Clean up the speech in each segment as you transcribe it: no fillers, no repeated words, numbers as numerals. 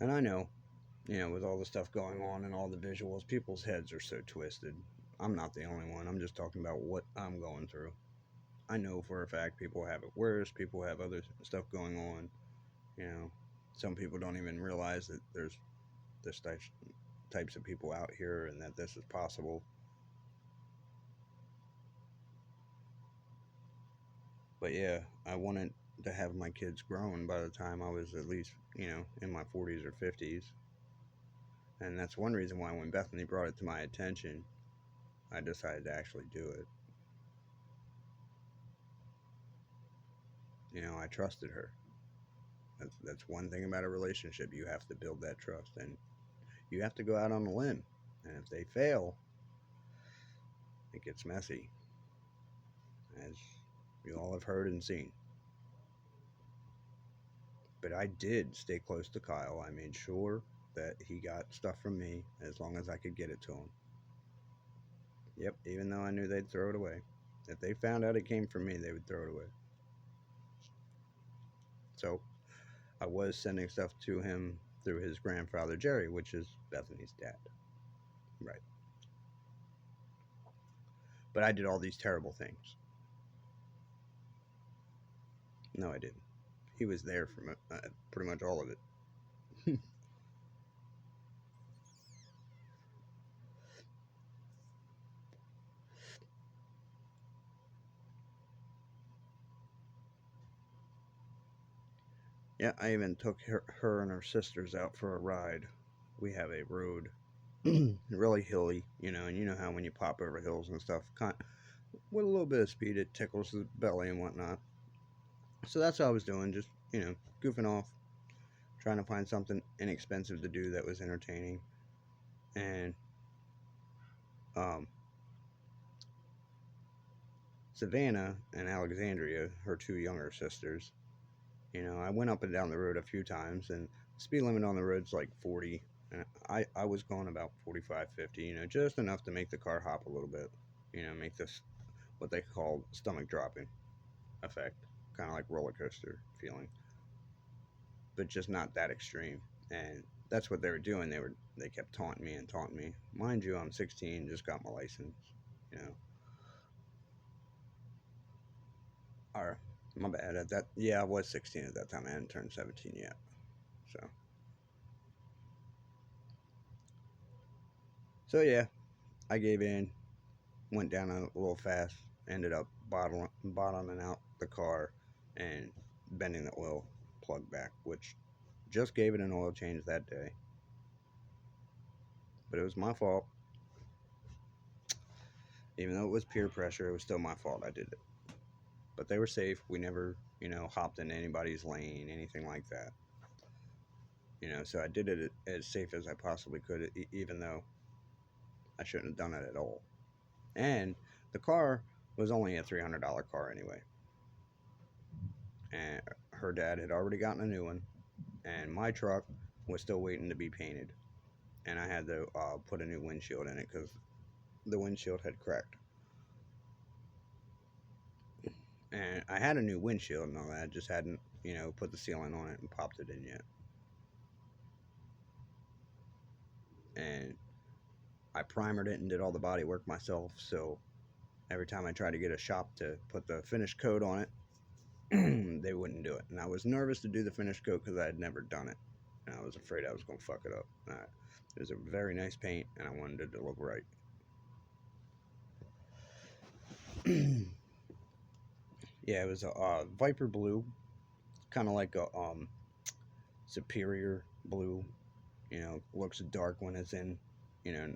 And I know, with all the stuff going on and all the visuals, people's heads are so twisted. I'm not the only one. I'm just talking about what I'm going through. I know for a fact people have it worse. People have other stuff going on. You know, some people don't even realize that there's this types of people out here and that this is possible. But yeah, I wanted to have my kids grown by the time I was at least, in my 40s or 50s. And that's one reason why when Bethany brought it to my attention, I decided to actually do it. I trusted her. That's one thing about a relationship. You have to build that trust, and you have to go out on a limb. And if they fail, it gets messy, as you all have heard and seen. But I did stay close to Kyle. I made sure that he got stuff from me as long as I could get it to him. Yep, even though I knew they'd throw it away. If they found out it came from me, they would throw it away. So I was sending stuff to him through his grandfather, Jerry, which is Bethany's dad. Right. But I did all these terrible things. No, I didn't. He was there for pretty much all of it. Yeah, I even took her and her sisters out for a ride. We have a road, really hilly, and you know how when you pop over hills and stuff, with a little bit of speed, it tickles the belly and whatnot. So that's what I was doing, just, goofing off, trying to find something inexpensive to do that was entertaining. And um, Savannah and Alexandria, her two younger sisters, I went up and down the road a few times, and the speed limit on the road's like 40. And I was going about 45, 50, just enough to make the car hop a little bit, make this what they call stomach dropping effect, kind of like roller coaster feeling, but just not that extreme. And that's what they were doing. They kept taunting me and taunting me. Mind you, I'm 16, just got my license, you know. Or my bad. At that, yeah, I was 16 at that time. I hadn't turned 17 yet. So yeah, I gave in, went down a little fast, ended up bottoming out the car and bending the oil plug back, which just gave it an oil change that day. But it was my fault. Even though it was peer pressure, it was still my fault. I did it. But they were safe. We never, hopped in anybody's lane, anything like that. So I did it as safe as I possibly could, even though I shouldn't have done it at all. And the car was only a $300 car anyway. And her dad had already gotten a new one, and my truck was still waiting to be painted. And I had to put a new windshield in it because the windshield had cracked. And I had a new windshield and all that, just hadn't, put the sealant on it and popped it in yet. And I primered it and did all the body work myself, so every time I tried to get a shop to put the finish coat on it, they wouldn't do it. And I was nervous to do the finish coat because I had never done it. And I was afraid I was going to fuck it up. It was a very nice paint, and I wanted it to look right. Yeah, it was a Viper blue, kind of like a Superior blue. Looks dark when it's in,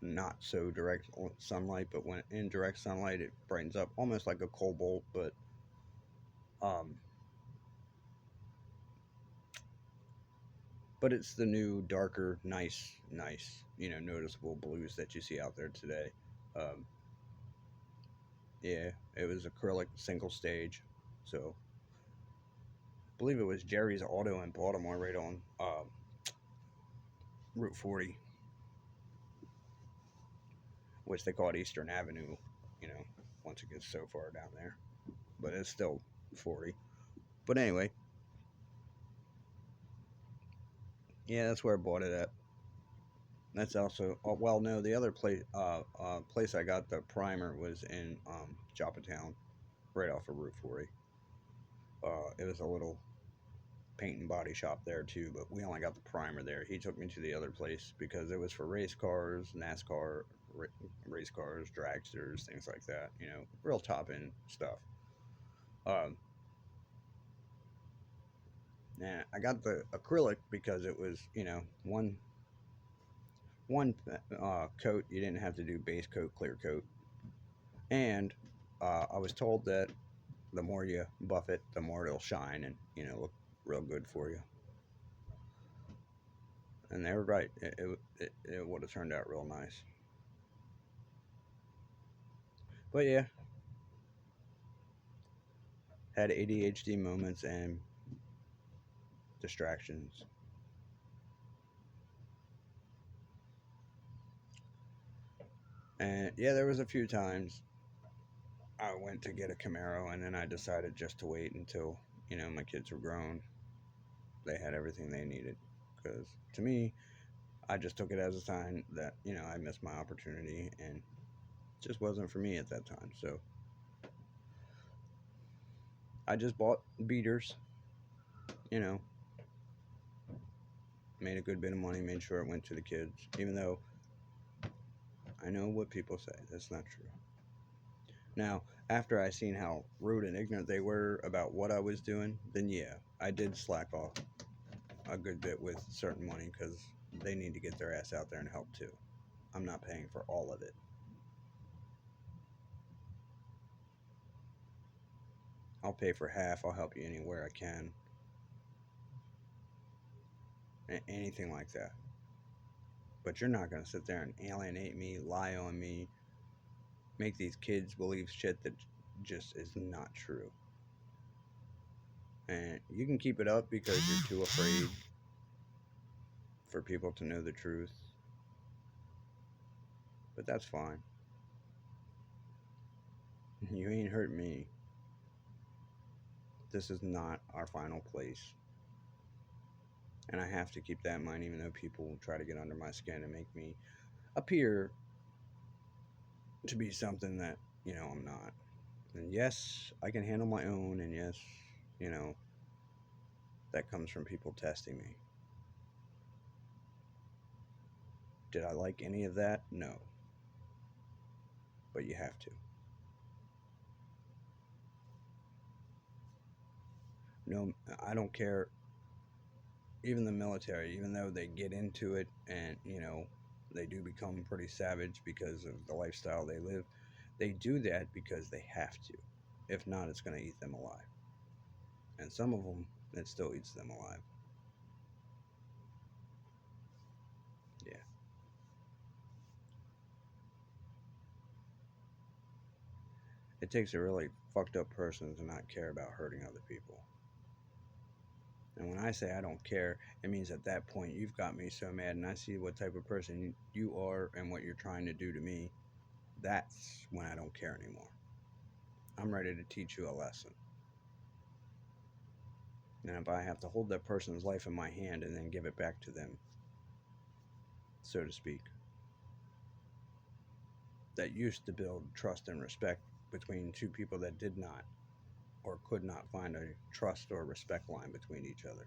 not so direct sunlight, but when in direct sunlight, it brightens up almost like a cobalt, um, but it's the new, darker, nice, noticeable blues that you see out there today. Um, yeah, it was acrylic single stage, so I believe it was Jerry's Auto in Baltimore, right on Route 40, which they call it Eastern Avenue. You know, once it gets so far down there, but it's still 40. But anyway, Yeah, that's where I bought it at. That's also well, no, the other place I got the primer was in Joppatown, right off of Route 40. It was a little paint and body shop there too, but we only got the primer there. He took me to the other place because it was for race cars, NASCAR ra- race cars, dragsters, things like that. You know, real top end stuff. Um, and I got the acrylic because it was, you know, one coat. You didn't have to do base coat, clear coat, and I was told that the more you buff it, the more it'll shine and, you know, look real good for you. And they were right. It would have turned out real nice. But yeah, had ADHD moments and distractions. And yeah, there was a few times I went to get a Camaro and then I decided just to wait until, you know, my kids were grown. They had everything they needed. Because to me, I just took it as a sign that, you know, I missed my opportunity and it just wasn't for me at that time. So I just bought beaters, you know, made a good bit of money, made sure it went to the kids, even though I know what people say. That's not true. Now, after I seen how rude and ignorant they were about what I was doing, then yeah, I did slack off a good bit with certain money because they need to get their ass out there and help too. I'm not paying for all of it. I'll pay for half. I'll help you anywhere I can. Anything like that. But you're not going to sit there and alienate me, lie on me, make these kids believe shit that just is not true. And you can keep it up because you're too afraid for people to know the truth. But that's fine. You ain't hurt me. This is not our final place. And I have to keep that in mind, even though people try to get under my skin and make me appear to be something that, you know, I'm not. And yes, I can handle my own. And yes, you know, that comes from people testing me. Did I like any of that? No. But you have to. No, I don't care. Even the military, even though they get into it and, you know, they do become pretty savage because of the lifestyle they live, they do that because they have to. If not, it's going to eat them alive. And some of them, it still eats them alive. Yeah. It takes a really fucked up person to not care about hurting other people. And when I say I don't care, it means at that point you've got me so mad and I see what type of person you are and what you're trying to do to me. That's when I don't care anymore. I'm ready to teach you a lesson. And if I have to hold that person's life in my hand and then give it back to them, so to speak, that used to build trust and respect between two people that did not or could not find a trust or respect line between each other.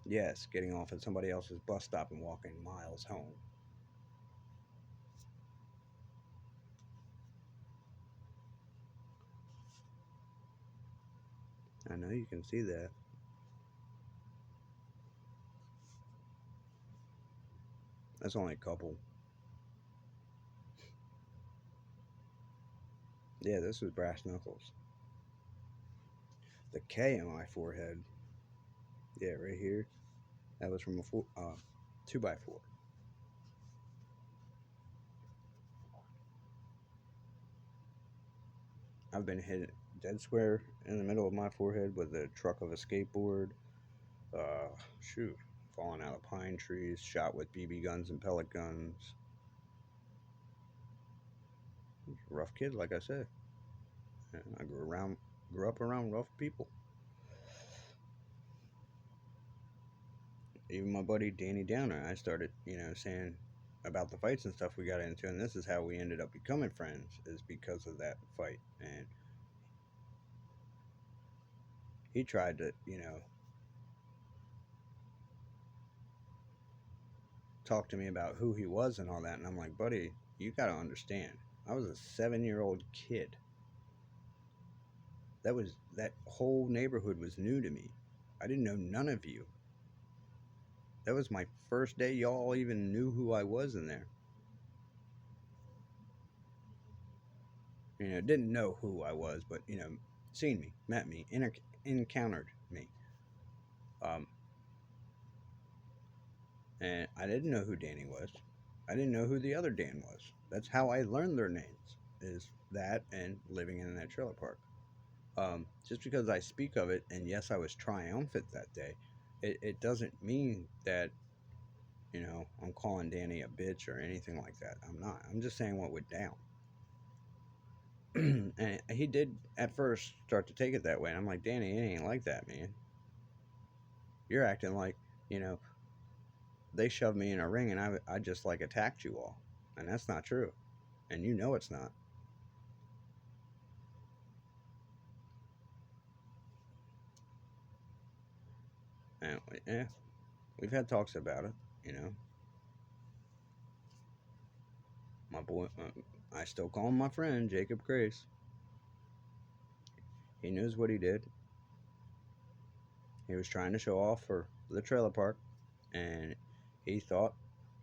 Yes, getting off at somebody else's bus stop and walking miles home. I know you can see that. That's only a couple. Yeah, this was brass knuckles. The K on my forehead, yeah, right here, that was from a 2 by 4. I've been hit dead square in the middle of my forehead with the truck of a skateboard. Uh, shoot, falling out of pine trees, shot with BB guns and pellet guns. Rough kid, like I said. And I grew up around rough people. even my buddy Danny Downer, I started, saying about the fights and stuff we got into, and this is how we ended up becoming friends, is because of that fight. And he tried to, talk to me about who he was and all that, and I'm like, buddy, you got to understand, I was a 7-year-old kid. That whole neighborhood was new to me. I didn't know none of you. That was my first day y'all even knew who I was in there. Didn't know who I was, but seen me, met me, encountered me. Um, and I didn't know who Danny was. I didn't know who the other Dan was. That's how I learned their names. Is that and living in that trailer park. Just because I speak of it, and yes, I was triumphant that day, it doesn't mean that I'm calling Danny a bitch or anything like that. I'm not. I'm just saying what went down. And he did at first start to take it that way. And I'm like, Danny, it ain't like that, man. You're acting like, you know, they shoved me in a ring and I just like attacked you all. And that's not true. And you know it's not. And yeah, we've had talks about it, you know. My boy, I still call him my friend, Jacob Grace. He knows what he did. He was trying to show off for the trailer park, and he thought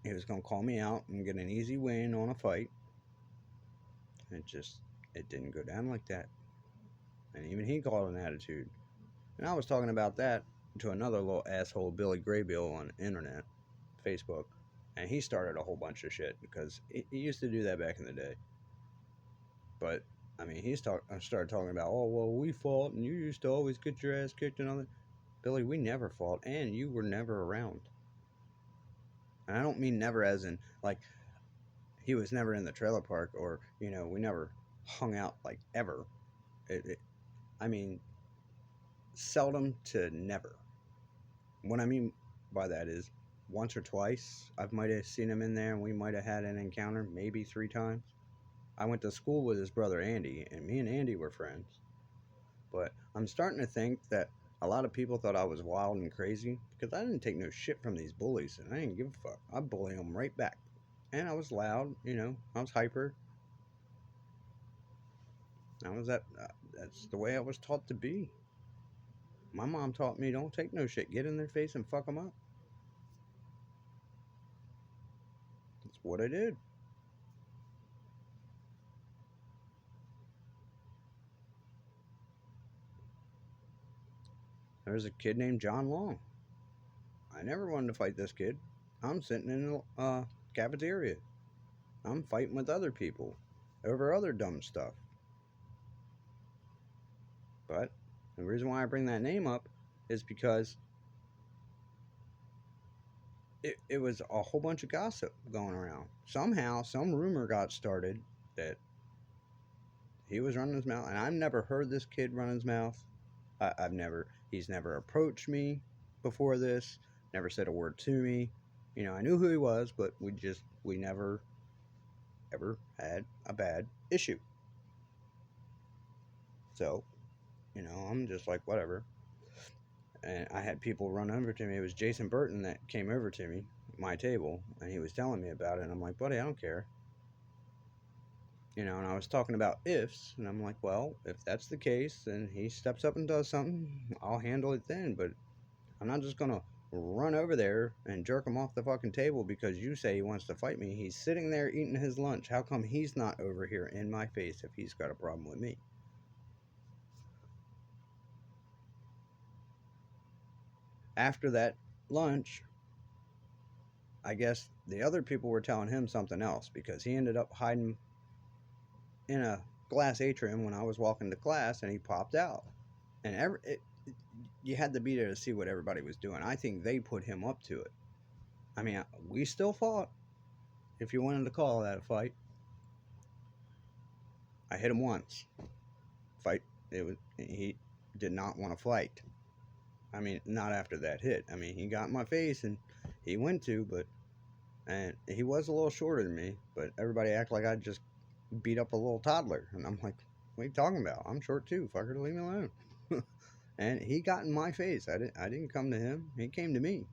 he was going to call me out and get an easy win on a fight. It didn't go down like that. And even he called an attitude. And I was talking about that to another little asshole, Billy Graybill, on the internet, Facebook. And he started a whole bunch of shit because he used to do that back in the day. But, I mean, started talking about, oh, well, we fought and you used to always get your ass kicked and all that. Billy, we never fought and you were never around. And I don't mean never as in, like, he was never in the trailer park or, we never hung out, like, ever. I mean, seldom to never. What I mean by that is once or twice I might have seen him in there and we might have had an encounter, maybe 3 times. I went to school with his brother Andy, and me and Andy were friends. But I'm starting to think that a lot of people thought I was wild and crazy because I didn't take no shit from these bullies, and I didn't give a fuck. I bully them right back. And I was loud, I was hyper. That's the way I was taught to be. My mom taught me don't take no shit. Get in their face and fuck them up. That's what I did. There's a kid named John Long. I never wanted to fight this kid. I'm sitting in the cafeteria. I'm fighting with other people over other dumb stuff. But the reason why I bring that name up is because it was a whole bunch of gossip going around. Somehow, some rumor got started that he was running his mouth, and I've never heard this kid run his mouth. He's never approached me before this, never said a word to me. I knew who he was, but we never ever had a bad issue. So, I'm just like, whatever. And I had people run over to me. It was Jason Burton that came over to me, my table, and he was telling me about it. And I'm like, buddy, I don't care. And I was talking about ifs, and I'm like, well, if that's the case, and he steps up and does something, I'll handle it then. But I'm not just gonna run over there and jerk him off the fucking table because you say he wants to fight me. He's sitting there eating his lunch. How come he's not over here in my face if he's got a problem with me? After that lunch, I guess the other people were telling him something else because he ended up hiding in a glass atrium when I was walking to class, and he popped out. And you had to be there to see what everybody was doing. I think they put him up to it. I mean, we still fought, if you wanted to call that a fight. I hit him once. Fight. He did not want to fight. I mean, not after that hit. I mean, he got in my face and he went to, but and he was a little shorter than me. But everybody act like I just beat up a little toddler, and I'm like, what are you talking about? I'm short too, fucker. Leave me alone. And he got in my face. I didn't come to him. He came to me.